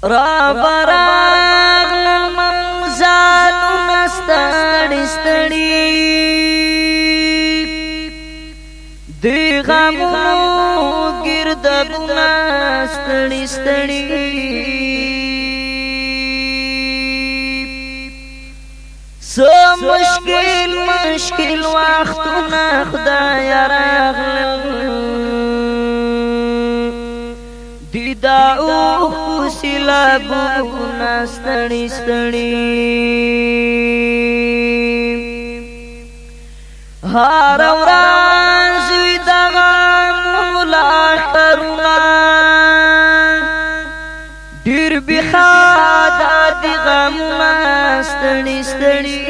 را براغلن منزالون ستړي ستړي دی غمونو ګردبونه ستړي ستړي سو مشکل مشکل وختونه خدای راغلل دی دا اوخ سیلابونه ستړي ستړي هر ورځ وي دغه ملاحترونه ډېر بېخاده دي غمونه ستړي ستړي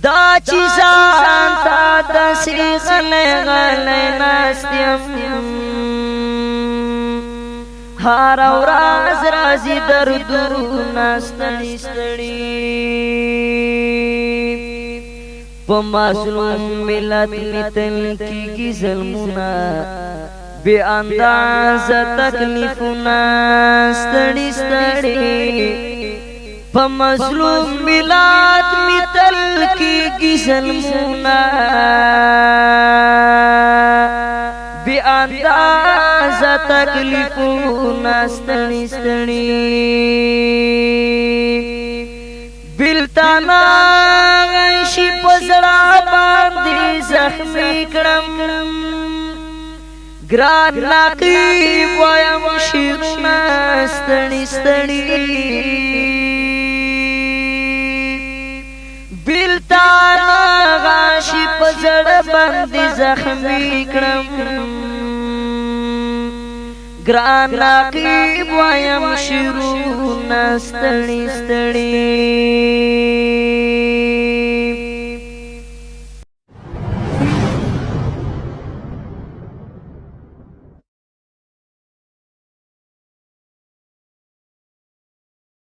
دا چې ځان ته داسې غلی غلی ناست یم هره ورځ راځي دردونه ستړي ستړي په معصوم ملت مې تل کېږي ظلمونه بې اندازه تکلیفونه ستړي ستړي په مظلوم ملت می تل کېږي ظلمونه بې اندازه تکلیفونه ستړي ستړي بېلتانه شي په زړه باندې زخمي کړم ګران نقیب وایم شعرونه ستړي ستړي بېلتانه غاشي په زړه باندې زخمي کړم ګران نقیب وایم شعرونه ستړي ستړي